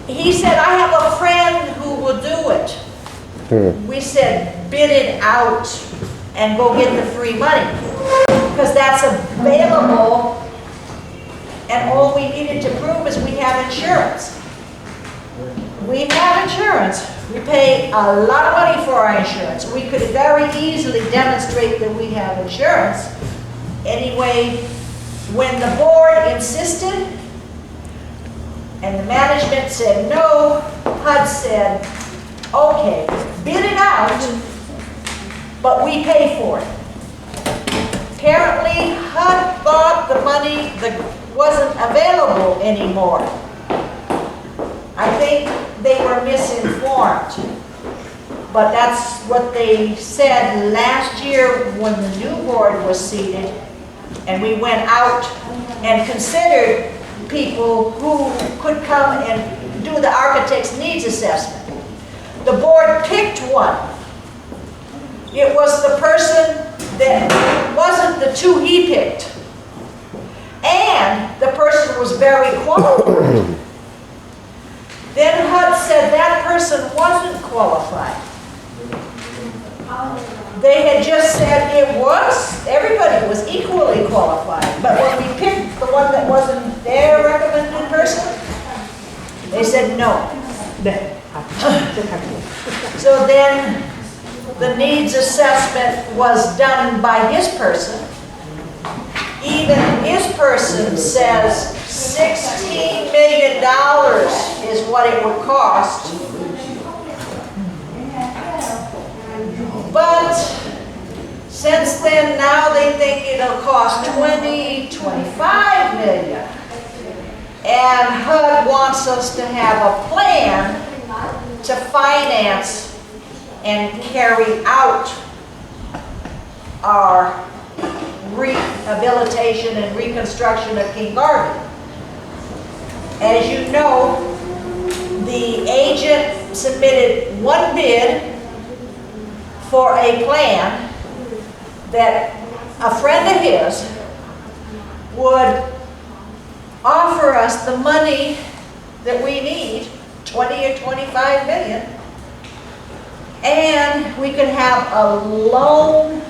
He said, I have a friend who will do it. We said, bid it out and go get the free money. Because that's available, and all we needed to prove is we have insurance. We have insurance. We pay a lot of money for our insurance. We could very easily demonstrate that we have insurance. Anyway, when the board insisted, and the management said no, HUD said, okay, bid it out, but we pay for it. Apparently, HUD thought the money wasn't available anymore. I think they were misinformed. But that's what they said last year when the new board was seated, and we went out and considered people who could come and do the architect's needs assessment. The board picked one. It was the person that wasn't the two he picked. And the person was very qualified. Then HUD said that person wasn't qualified. They had just said it was, everybody was equally qualified. But when we picked the one that wasn't their recommended person, they said no. So then the needs assessment was done by his person. Even his person says $16 million is what it would cost. But since then, now they think it'll cost $20, $25 million. And HUD wants us to have a plan to finance and carry out our rehabilitation and reconstruction of King Garvey. As you know, the agent submitted one bid for a plan that a friend of his would offer us the money that we need, 20 or 25 million, and we could have a loan,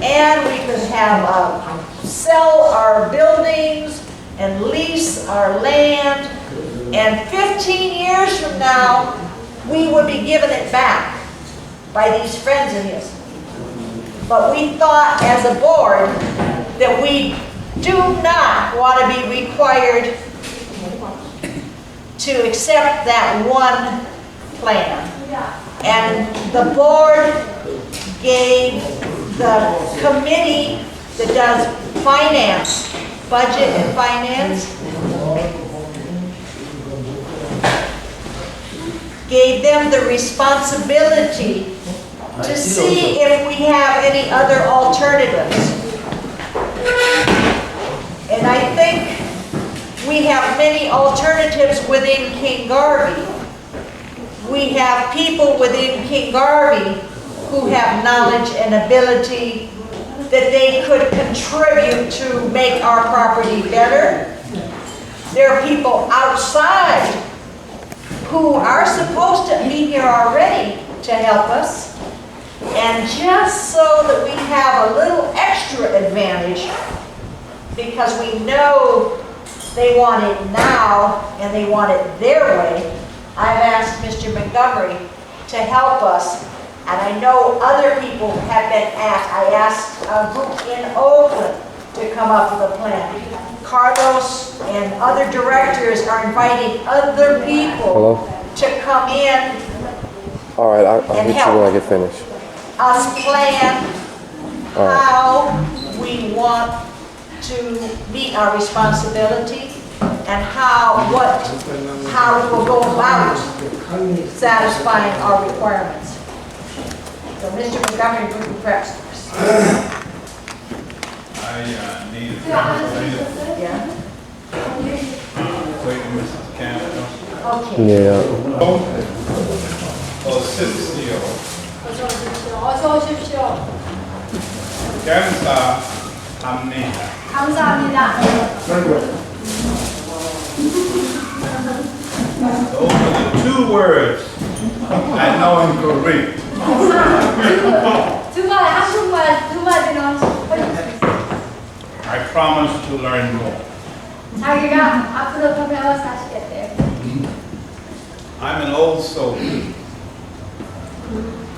and we could have sell our buildings and lease our land, and 15 years from now, we would be giving it back by these friends of his. But we thought as a board that we do not want to be required to accept that one plan. And the board gave the committee that does finance, budget and finance, gave them the responsibility to see if we have any other alternatives. And I think we have many alternatives within King Garvey. We have people within King Garvey who have knowledge and ability that they could contribute to make our property better. There are people outside who are supposed to be here already to help us. And just so that we have a little extra advantage, because we know they want it now and they want it their way, I've asked Mr. Montgomery to help us. And I know other people have been asked. I asked a group in Oakland to come up with a plan. Carlos and other directors are inviting other people to come in. All right, I'll hit you when I get finished. Us plan how we want to meet our responsibility and how we will go about satisfying our requirements. So Mr. Montgomery, would you perhaps first? I need a translator. Yeah. Wait, Mrs. Canada. Okay. Yeah. 오십시오. 어서 오십시오. 감사합니다. 감사합니다. words I know in Korean. 두 말, 한국말 두 마디는 해줄 수 있어요. I promise to learn more. 자기가 앞으로 더 배워서 하시겠대요. I'm an old soldier.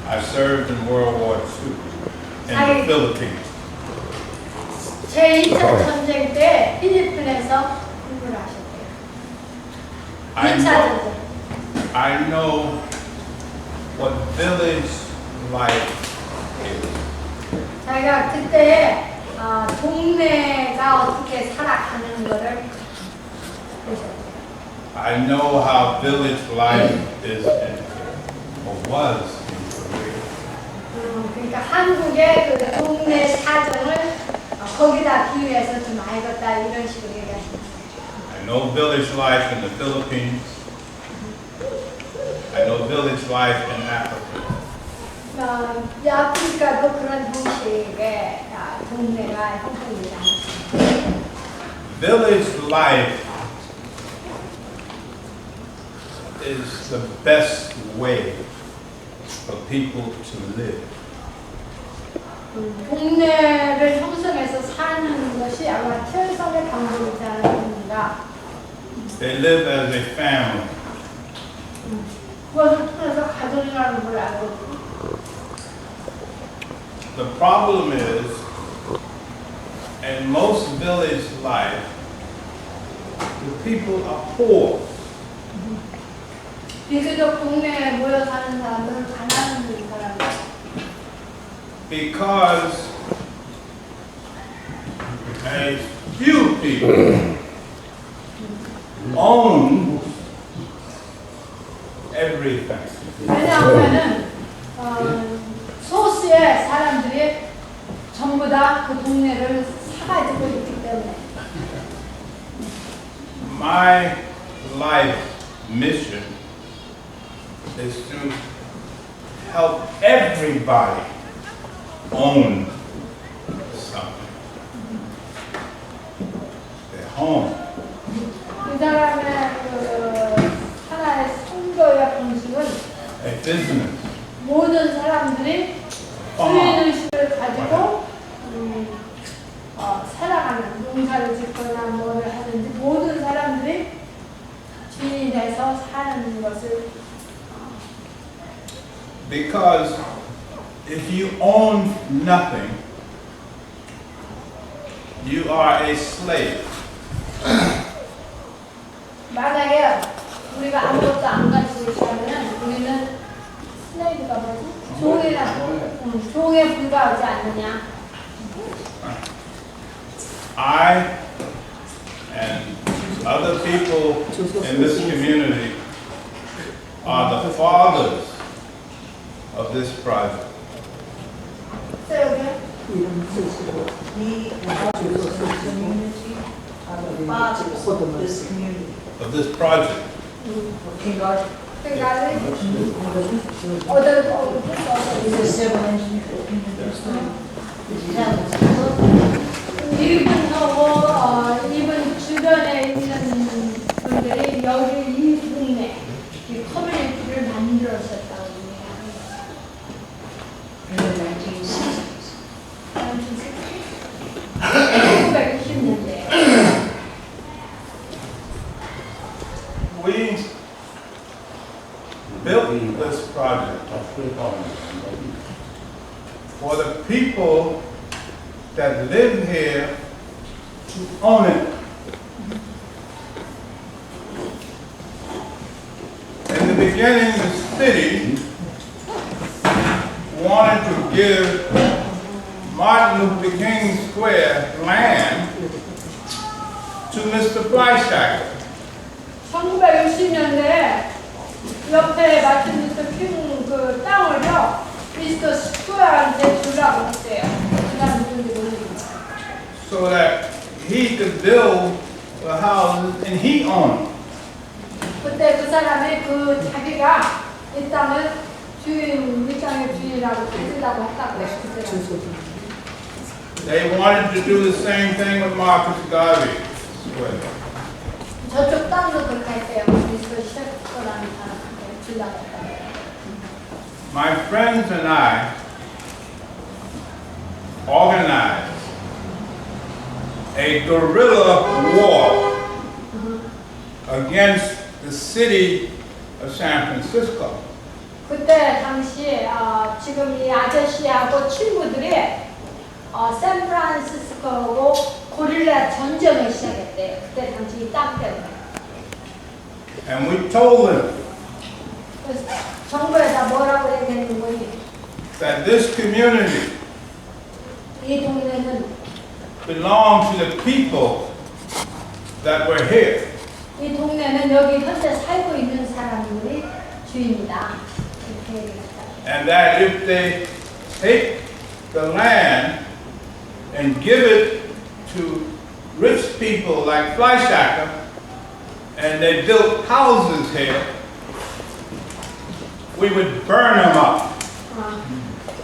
I served in World War II in the Philippines. 제2차 전쟁 때 필리핀에서 공부를 하셨대요. I 2차 know, 전쟁. I know what village life is. 자기가 그때 동네가 어떻게 살아가는 거를 보셨대요. I know how village life is in, or was in Korea. 그러니까 한국의 그 동네 사정을 거기다 비유해서 좀 알겠다 이런 식으로 얘기하십니다. I know village life in the Philippines. I know village life in Africa. 아프리카도 그런 형식의 동네가 형성되지 않았습니다. Village life is the best way for people to live. 동네를 형성해서 사는 것이 아마 최선의 방법이지 않았습니다. They live as a family. 그것을 통해서 가정이라는 걸 알고 있고. The problem is, in most village life, the people are poor. 비교적 동네에 모여 사는 사람들은 가난한 사람들. Because a few people own everything. 왜냐하면은 소수의 사람들이 전부 다 그 동네를 사가지고 있기 때문에. My life mission is to help everybody own something. Their home. 이 사람의 그 하나의 성도의 방식은 A business. 모든 사람들이 주인의식을 가지고 살아가는 농사를 짓거나 뭐를 하는지 모든 사람들이 주인이 돼서 사는 것을 Because if you own nothing, you are a slave. 만약에 우리가 아무것도 안 가지고 있다면 우리는 슬레이브가 뭐지? 종에 불과하지 않느냐. I and other people in this community are the fathers of this project. We are the community, the fathers of this community. Of this project. King Arthur 그러니까 is a civil engineer. 이분 주변에 있는 분들이 여기 이 동네 이 커뮤니티를 만들었었다고 합니다. In the 1960s. 1960년대. We built this project for the people that live here to own it. In the beginning, the city wanted to give Martin Luther King Square land to Mr. Fleischacker. 1960년대에 옆에 마틴 루터 킹 그 땅을요 미스터 스퀘어한테 주려고 했대요. 그다음 누군지 모르겠어요. So that he could build the houses and he owned. 그때 그 사람이 그 자기가 이 땅을 주인, 이 땅의 주인이라고 가지려고 했다고 해요. They wanted to do the same thing with Marcus Garvey. 저쪽 땅도 그렇게 했대요. 미스터 셰프라는 사람한테 주려고 했다고요. My friends and I organized a guerrilla war against the city of San Francisco. 그때 당시에 지금 이 아저씨하고 친구들이 샌프란시스코하고 고릴라 전쟁을 시작했대요. 그때 당시 이 땅 때문에. And we told them 그래서 정부에다 뭐라고 얘기했는 거니? that this community 이 동네는 belonged to the people that were here. 이 동네는 여기 현재 살고 있는 사람들이 주인이다. 이렇게 얘기했다. And that if they take the land and give it to rich people like Fleischacker, and they built houses here, we would burn them up.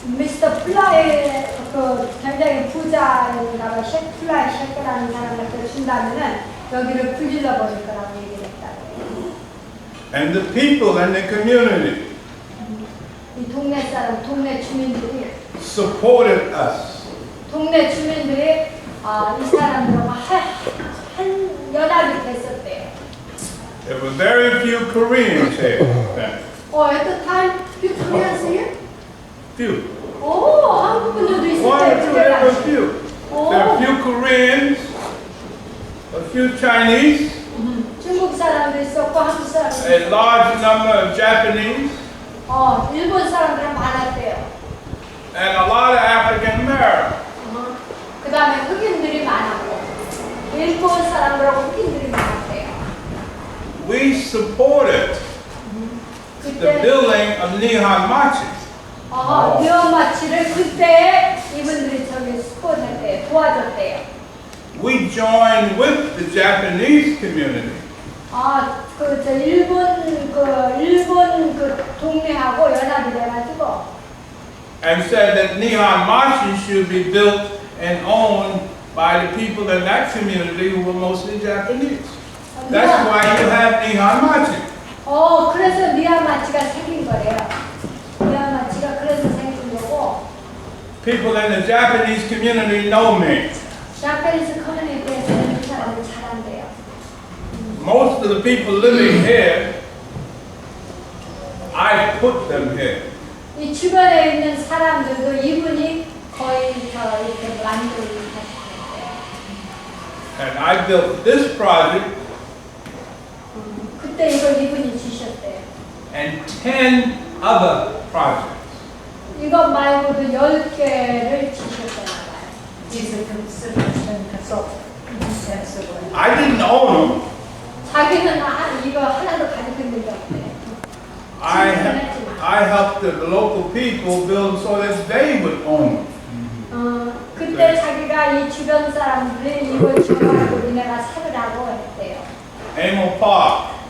미스터 플라이 그 굉장히 부자인가 플라이 셰크라는 사람한테 준다면은 여기를 불질러 버릴 거라고 얘기를 했다고. And the people in the community 이 동네 사람, 동네 주민들이 supported us. 동네 주민들이 이 사람들하고 한 연합이 됐었대요. There were very few Koreans here then. At the time, you Koreans here? Few. 한국 분들도 있을 One or 때 two, there were few. There were a few Koreans, a few Chinese, 중국 사람도 있었고 한국 사람도 a large number of Japanese, 일본 사람들은 많았대요. and a lot of African Americans. 그 다음에 흑인들이 많았고 일본 사람들하고 흑인들이 많았대요. We supported the 그때 building of Nihon Machi. 니온마치를 그때 이분들이 저기 스폰했대요. 도와줬대요. We joined with the Japanese community 일본 동네하고 연합이 돼가지고 and said that Nihon Machi should be built and owned by the people in that community who were mostly Japanese. That's why you have Nihon Machi. 그래서 니온마치가 생긴 거래요. 니온마치가 그래서 생긴 거고 People in the Japanese community know me. 자파니스 커뮤니티에서는 이 사람을 잘 안돼요. Most of the people living here, I put them here. 이 주변에 있는 사람들도 이분이 거의 더 이렇게 만들고 하셨어요. And I built this project 그때 이걸 이분이 주셨대요. and 10 other projects. 이것 말고도 10개를 주셨다나 봐요. He's a consultant. I didn't own them. 자기는 이거 하나도 가지고 있는 게 없대. I helped the local people build so that they would own them. 그때 자기가 이 주변 사람들이 이걸 주문하고 니네가 사느라고 했대요. Amo Park.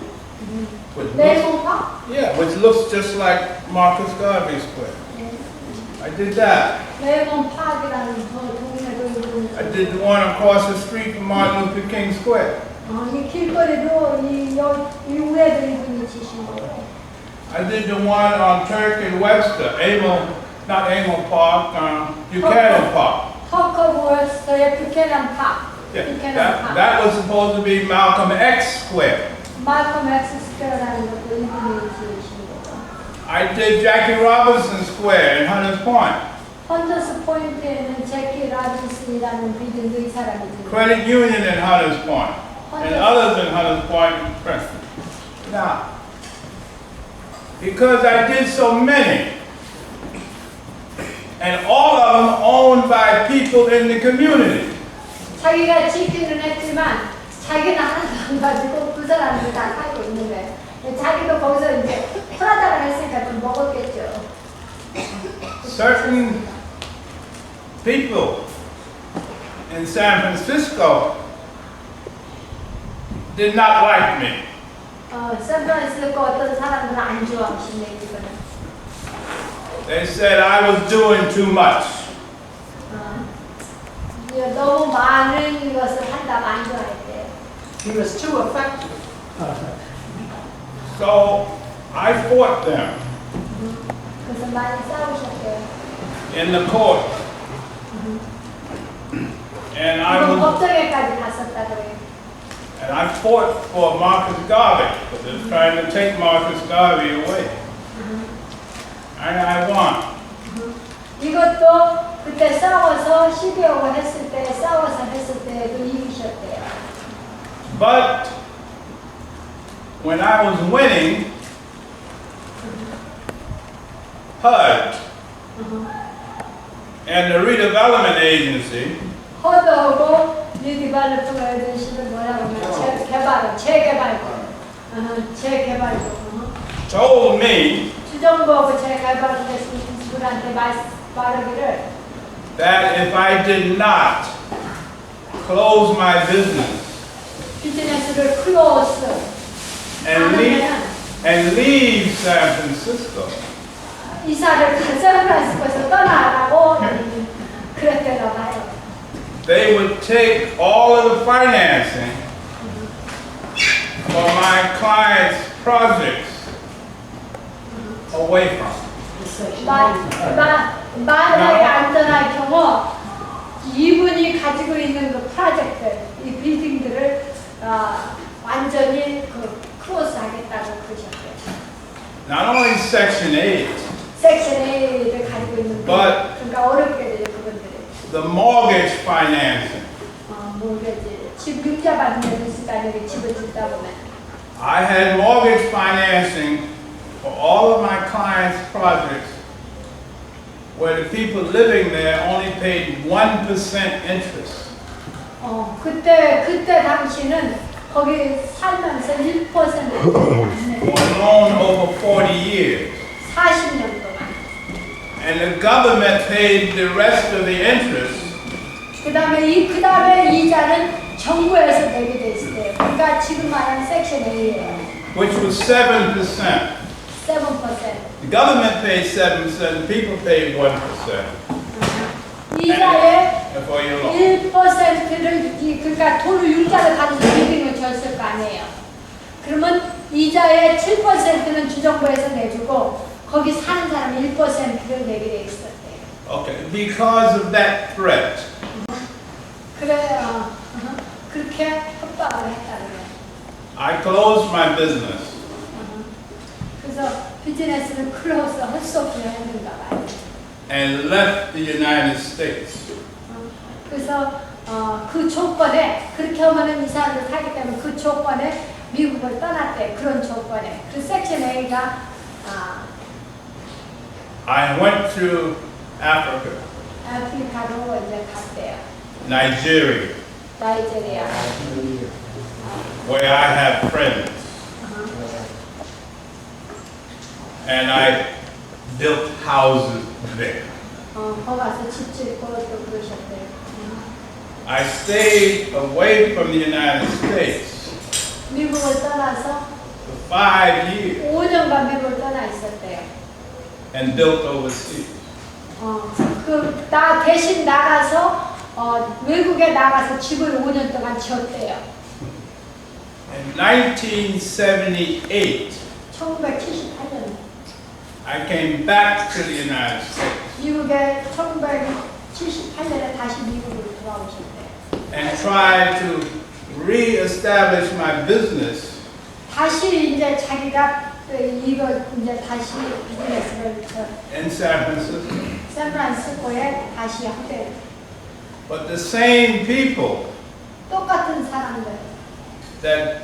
레몬파? Yeah, which looks just like Marcus Garvey Square. I did that. 레몬파크라는 동네도 있고 I did the one across the street from Martin Luther King Square. 이 길거리도 이 위에도 이분이 지신 거예요. I did the one on Turk and Webster, not Amo Park, Buchanan Park. 허커워스터의 뷰캐넌 파크. Yeah, that was supposed to be Malcolm X Square. 말콤 엑스 스퀘어라는 것도 이분이 지으신 거고. I did Jackie Robinson Square in Hunters Point. 헌터스 포인트에는 제키 라빈슨이라는 빌딩도 이 사람이 지은 Credit Union in Hunters Point, and others in Hunters Point and Princeton. Now, because I did so many, and all of them owned by people in the community. 자기가 지키는 했지만 자기는 하나도 안 가지고 그 사람들 다 살고 있는 거예요. 자기도 거기서 이제 프라다를 했으니까 좀 먹었겠죠. Certain people in San Francisco did not like me. 샌프란시스코 어떤 사람들은 안 좋아하시네 이거는. They said I was doing too much. 너무 많은 것을 한다고 안 좋아했대요. He was too effective. So I fought them 그래서 많이 싸우셨대요. in the court. And I 그럼 was, 법정에까지 갔었다고 해요. and I fought for Marcus Garvey because they're trying to take Marcus Garvey away. And I won. 이것도 그때 싸워서 12.5 했을 때 싸워서 했을 때도 이기셨대요. But when I was winning, HUD and the redevelopment agency 허드하고 리디발로프가 되시는 뭐라고 하면 재개발국 told me 주정부하고 재개발국 되시는 분한테 말하기를 that if I did not close my business 비즈니스를 클로스 and leave San Francisco, 이사를 샌프란시스코에서 떠나라고 그랬대나 봐요. they would take all of the financing for my clients' projects away from me. 만약에 안 떠날 경우 이분이 가지고 있는 그 프로젝트, 이 빌딩들을 완전히 크로스 하겠다고 그러셨대요. Not only Section 8, 섹션 A를 가지고 있는 But- 그러니까 어렵게 돼요 그분들이. the mortgage financing. 모르겠지. 집 융자 받는 데 있으니까 여기 집을 짓다 보면. I had mortgage financing for all of my clients' projects where the people living there only paid 1% interest. 그때 당시는 거기 살면서 1% For a loan over 40 years. 40년 동안. And the government paid the rest of the interest 그다음에 이자는 정부에서 내게 돼 있어요. 그러니까 지금 말하는 섹션 A예요. which was 7%. 7%. The government paid 7%, people paid 1%. 이자의 And for your loan. 1%를 그러니까 돈을 융자를 가지고 빌딩을 줬을 거 아니에요. 그러면 이자의 7%는 주정부에서 내주고 거기 사는 사람이 1%를 내게 돼 있었대요. Okay, because of that threat, 그래요. 그렇게 협박을 했다고요. I closed my business. 그래서 비즈니스를 클로즈 할 수 없게 했는가 봐요. And left the United States. 그래서 그 조건에 그렇게 하면은 이 사람들 살기 때문에 그 조건에 미국을 떠났대. 그런 조건에. 그 섹션 A가 I went to Africa, 아프리카로 이제 갔대요. Nigeria, 나이제리아. where I have friends. And I built houses there. 거기 가서 집 짓고 또 그러셨대요. I stayed away from the United States 미국을 떠나서 for 5 years 5년간 미국을 떠나 있었대요. and built overseas. 대신 나가서 외국에 나가서 집을 5년 동안 지었대요. In 1978, 1978년 I came back to the United States 미국에 1978년에 다시 미국으로 돌아오셨대요. and tried to re-establish my business 다시 이제 자기가 이거 이제 다시 비즈니스를 in San Francisco. 샌프란시스코에 다시 하대. But the same people 똑같은 사람들. that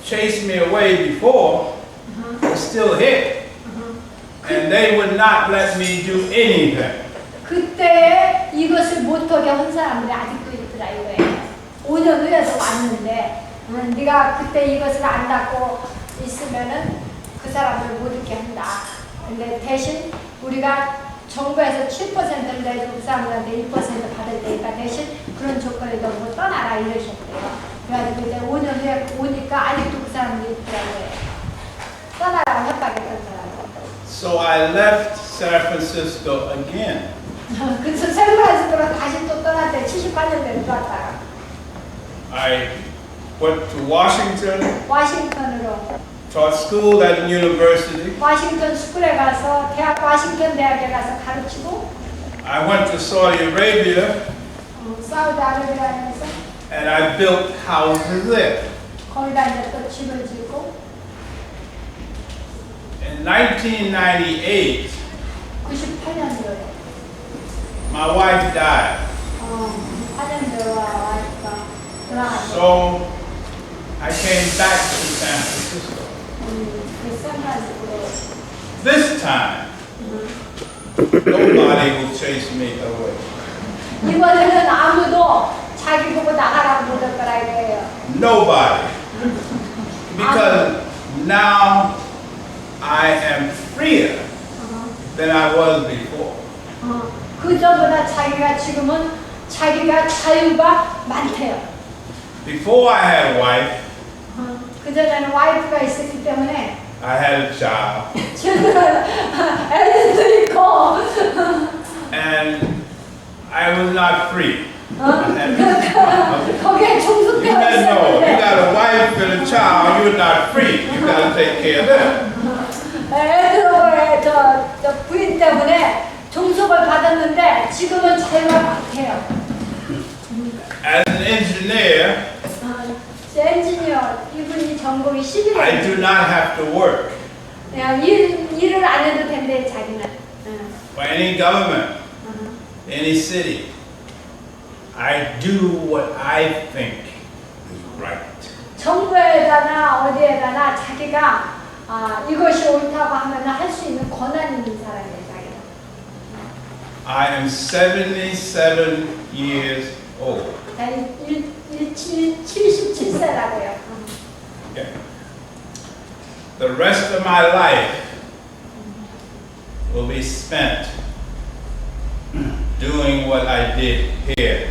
chased me away before were still here. And they would not let me do anything. 그때 이것을 못하게 한 사람들이 아직도 있더라 이거예요. 5년 후에서 왔는데 네가 그때 이것을 안 닫고 있으면은 그 사람을 못 있게 한다. 근데 대신 우리가 정부에서 7%를 내주고 그 사람들한테 1% 받을 테니까 대신 그런 조건에 너무 떠나라 이러셨대요. 그래가지고 이제 5년 후에 오니까 아직도 그 사람들이 있더라고요. 떠나라고 협박했던 사람. So I left San Francisco again. 그래서 샌프란시스코로 다시 또 떠났대. 78년대에 들어왔다가. I went to Washington, 워싱턴으로 taught school at university. 워싱턴 스쿨에 가서 워싱턴 대학에 가서 가르치고 I went to Saudi Arabia 사우디아라비아에서 and I built houses there. 거기다 이제 또 집을 짓고 In 1998, 98년도에 my wife died. 8년도에 와이프가 돌아가셨고 So I came back to San Francisco. 샌프란시스코로 This time, nobody will chase me away. 이번에는 아무도 자기 보고 나가라고 못 할 거라 이거예요. Nobody. Because now I am freer than I was before. 그전보다 지금은 자기가 자유가 많대요. Before I had a wife, 그전에는 와이프가 있었기 때문에 I had a child, 애들도 있고 and I was not free. 거기에 You 종속되어 gotta know, you 있었는데 got a wife and a child, you're not free. You gotta take care of them. 애들하고의 저 부인 때문에 종속을 받았는데 지금은 자유가 많대요. As an engineer, 엔지니어 이분이 전공이 I 11년 do not have to work 그냥 일을 안 해도 된대 자기는. for any government, any city. I do what I think is right. 정부에다나 어디에다나 자기가 이것이 옳다고 하면 할 수 있는 권한이 있는 사람이에요 자기는. I am 77 years old. 77세라고요. Okay. The rest of my life will be spent doing what I did here,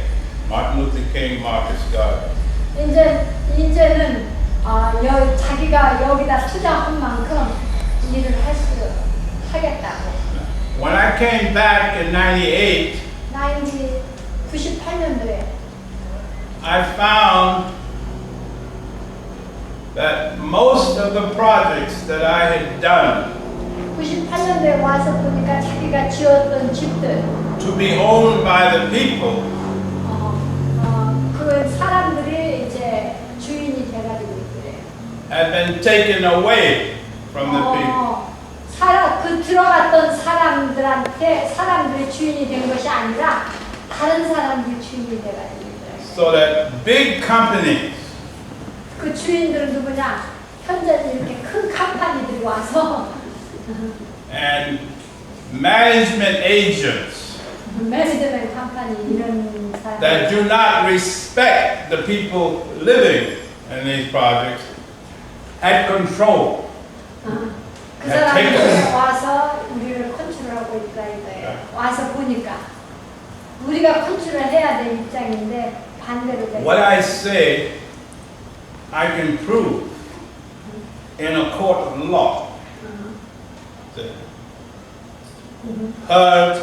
Martin Luther King Marcus Garden. 이제는 자기가 여기다 투자한 만큼 일을 하겠다고. When I came back in 98, 98년도에 I found that most of the projects that I had done 98년도에 와서 보니까 자기가 지었던 집들 to be owned by the people 그 사람들이 이제 주인이 돼가지고 있더래요. had been taken away from the people. 그 들어갔던 사람들이 주인이 된 것이 아니라 다른 사람들이 주인이 돼가지고 있더래요. So that big companies 그 주인들은 누구냐? 현재 이렇게 큰 컴퍼니들이 와서 and management agents 매니저ment 컴퍼니 이런 that 사람 do not respect the people living in these projects had control. 그 사람들이 와서 우리를 컨트롤하고 있다 이거예요. 와서 보니까 우리가 컨트롤 해야 될 입장인데 반대로 돼. What I say, I can prove in a court of law. HUD,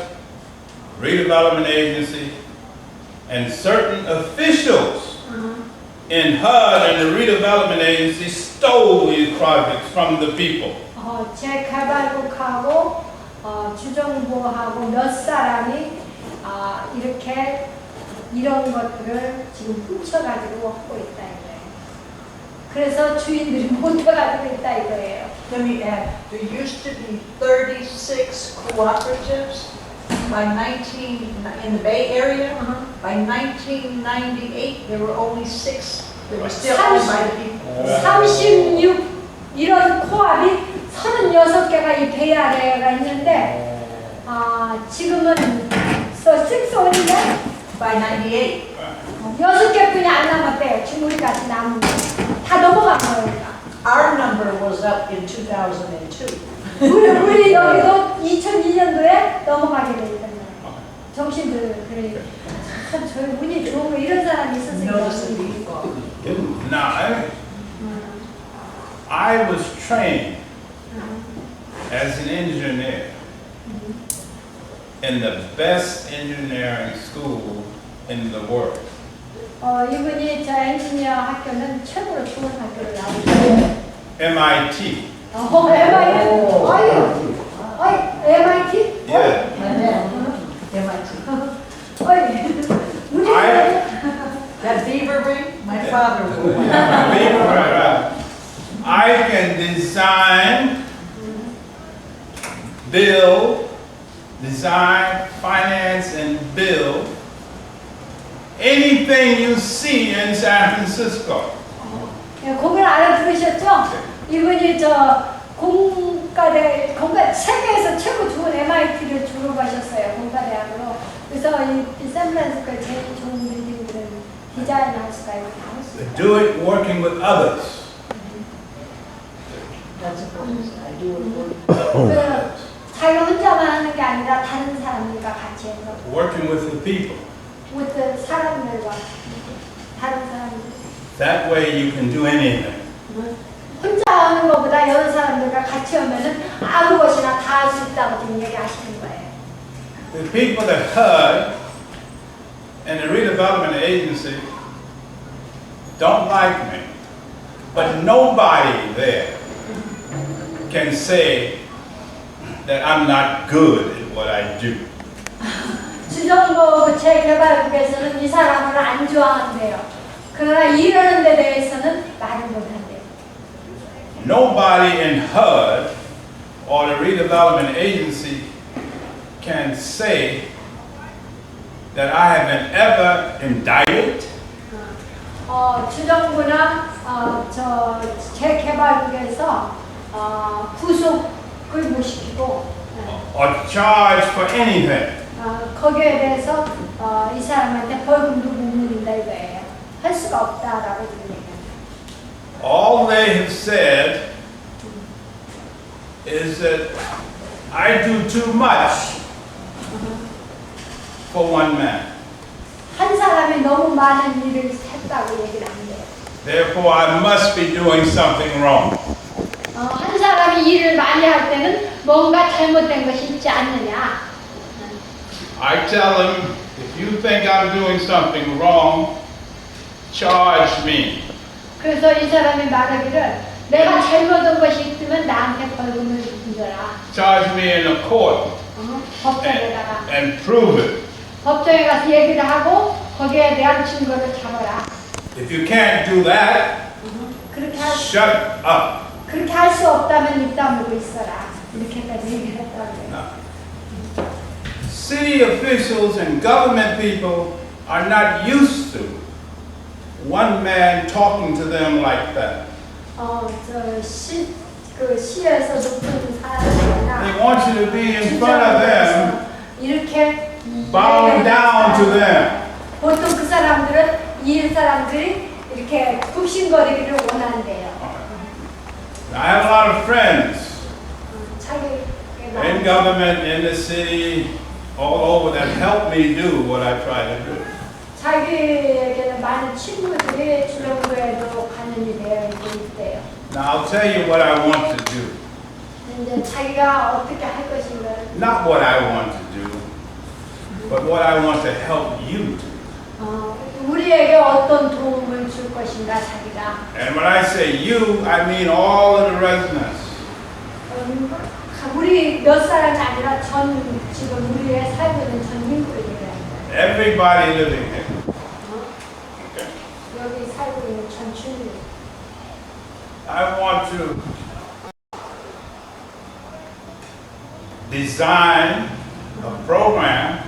Redevelopment Agency, and certain officials in HUD and the Redevelopment Agency stole these projects from the people. 재개발국하고 주정부하고 몇 사람이 이렇게 이런 것들을 지금 훔쳐가지고 하고 있다 이거예요. 그래서 주인들이 못해가지고 있다 이거예요. Let me add, there used to be 36 cooperatives in the Bay Area. By 1998, there were only 6. They were still owned by the people. 36 이런 코압이 36개가 이 베이아리아가 있는데 지금은 6 only By 98. 6개뿐이 안 남았대요. 우리같이 남은 다 넘어간 거니까. Our number was up in 2002. 우리 여기도 2002년도에 넘어가게 돼 있잖아요. 정신들 그래. 참 저희 운이 좋은 거 이런 사람이 Notice the 있었으니까. default. Now, I was trained as an engineer in the best engineering school in the world. 이분이 저 엔지니어 학교는 최고로 좋은 학교를 나오셨어요. MIT. MIT. MIT? Yeah. That beaver ring, my father wore one. I can design, build, finance, and build anything you see in San Francisco. 그걸 알아들으셨죠? 이분이 세계에서 최고 좋은 MIT를 졸업하셨어요, 공과대학으로. 그래서 이 샌프란시스코의 제일 좋은 빌딩들은 디자인할 수가 있고 다 할 수 있다. Do it working with others. That's a bonus. I do it for 자기가 혼자만 하는 게 아니라 다른 사람들과 같이 해서 Working with the people. with 사람들과 다른 사람들. That way you can do anything. 혼자 하는 것보다 여러 사람들과 같이 하면은 아무 것이나 다 할 수 있다고 지금 얘기하시는 거예요. The people that heard and the redevelopment agency don't like me, but nobody there can say that I'm not good at what I do. 주정부 재개발국에서는 이 사람을 안 좋아한대요. 그러나 일하는 데 대해서는 말을 못한대요. Nobody in HUD or the redevelopment agency can say that I have been ever indicted, 주정부나 저 재개발국에서 구속을 못 시키고 or charged for anything. 거기에 대해서 이 사람한테 벌금도 못 물린다 이거예요. 할 수가 없다라고 얘기해요. All they have said is that I do too much for one man. 한 사람이 너무 많은 일을 했다고 얘기를 한대요. Therefore, I must be doing something wrong. 한 사람이 일을 많이 할 때는 뭔가 잘못된 것이 있지 않느냐. I tell them, if you think I'm doing something wrong, charge me. 그래서 이 사람이 말하기를 내가 잘못한 것이 있으면 나한테 벌금을 줘라. Charge me in a court 법정에다가 and prove it. 법정에 가서 얘기를 하고 거기에 대한 증거를 잡아라. If you can't do that, shut up. 그렇게 할 수 없다면 입 다물고 있어라. 이렇게까지 얘기를 했다고 해요. City officials and government people are not used to one man talking to them like that. 시에서 높은 사람들이나 They want you to be in front of them, 이렇게 bowing down to them. 보통 그 사람들은 이 사람들이 이렇게 굽신거리기를 원한대요. I have a lot of friends 자기 in government, in the city, all over that help me do what I try to do. 자기에게는 많은 친구들이 주정부에도 관련이 되어 있대요. Now I'll tell you what I want to do. 이제 자기가 어떻게 할 것인가를 Not what I want to do, but what I want to help you do. 우리에게 어떤 도움을 줄 것인가 자기가. And when I say you, I mean all of the residents. 우리 몇 사람이 아니라 지금 우리의 살고 있는 전 인구를 얘기합니다. Everybody living here. Okay. 여기 살고 있는 전 주민. I want to design a program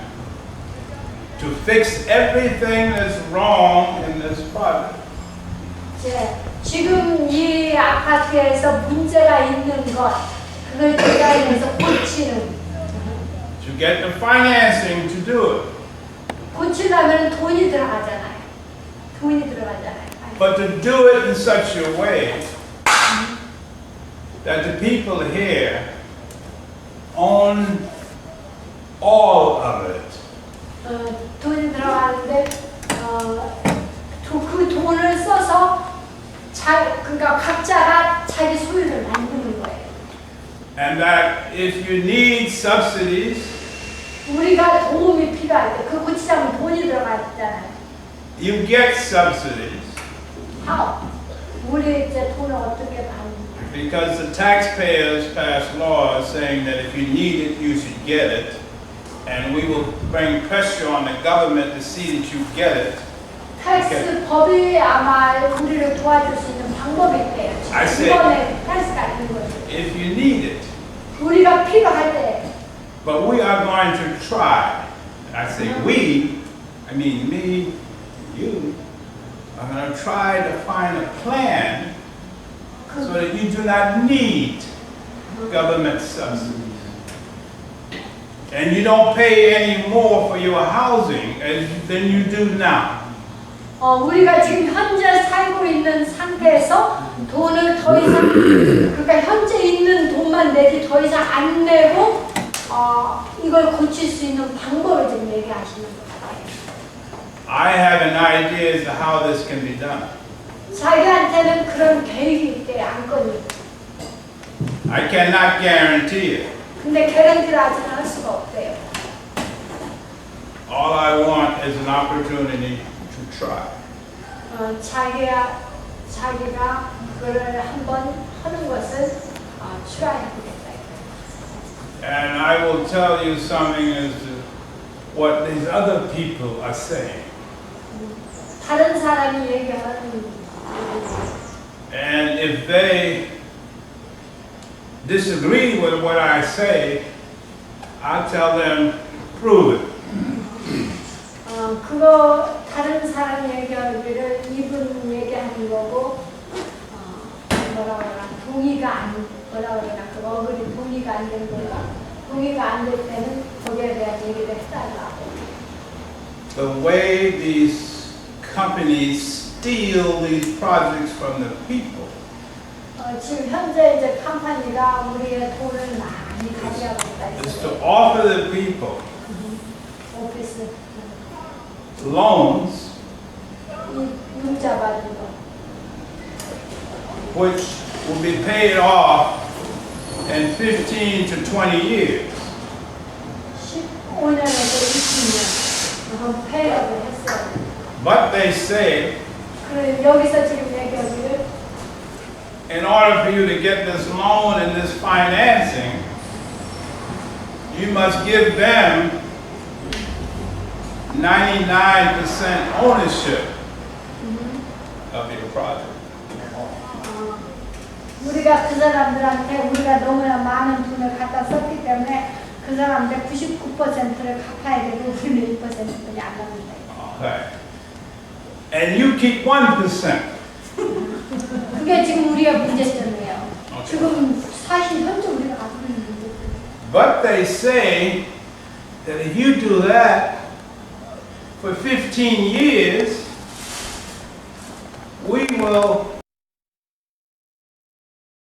to fix everything that's wrong in this project. 지금 이 아파트에서 문제가 있는 것, 그걸 디자인해서 고치는. To get the financing to do it. 고치려면 돈이 들어가잖아요. But to do it in such a way that the people here own all of it. 돈이 들어가는데 그 돈을 써서 그러니까 각자가 자기 소유를 만드는 거예요. And that if you need subsidies, 우리가 도움이 필요할 때 그 고치자면 돈이 들어가잖아요. you get subsidies. How? 우리 이제 돈을 어떻게 받는? Because the taxpayers passed laws saying that if you need it, you should get it. And we will bring pressure on the government to see that you get it. 텍스 법이 아마 우리를 도와줄 수 있는 방법이 있대요. I see. 이번에 텍스가 있는 거죠. If you need it. 우리가 필요할 때. But we are going to try. I say we, I mean me, you, are going to try to find a plan so that you do not need government subsidies. And you don't pay any more for your housing than you do now. 우리가 지금 현재 살고 있는 상태에서 돈을 더 이상, 그러니까 현재 있는 돈만 내지 더 이상 안 내고 이걸 고칠 수 있는 방법을 지금 얘기하시는 것 같아요. I have an idea as to how this can be done. 자기한테는 그런 계획이 있대, 안건이. I cannot guarantee it. 근데 개런티를 아직 할 수가 없대요. All I want is an opportunity to try. 자기가 그거를 한번 하는 것을 트라이해보겠다. And I will tell you something as to what these other people are saying. 다른 사람이 얘기하는. And if they disagree with what I say, I tell them, prove it. 그거 다른 사람 얘기하기를 이분 얘기하는 거고 뭐라 그러나 동의가 안 뭐라 그러나 그 어글이 동의가 안 된 거가 동의가 안 될 때는 거기에 대한 얘기를 해달라고. The way these companies steal these projects from the people. 지금 현재 이제 컴퍼니가 우리의 돈을 많이 가져가고 있다. Is to offer the people 오피스 loans 융자 받은 거. which will be paid off in 15 to 20 years. 15년에서 20년 페이업을 했어요. But they say, 그래 여기서 지금 얘기하기를 in order for you to get this loan and this financing, you must give them 99% ownership of your project. 우리가 그 사람들한테 우리가 너무나 많은 돈을 갖다 썼기 때문에 그 사람한테 99%를 갚아야 되고 우리는 1%뿐이 안 남는다. Okay. And you keep 1%. 그게 지금 우리의 문제점이에요. 지금 사실 현재 우리가 가지고 있는 문제점. But they say that if you do that for 15 years, we will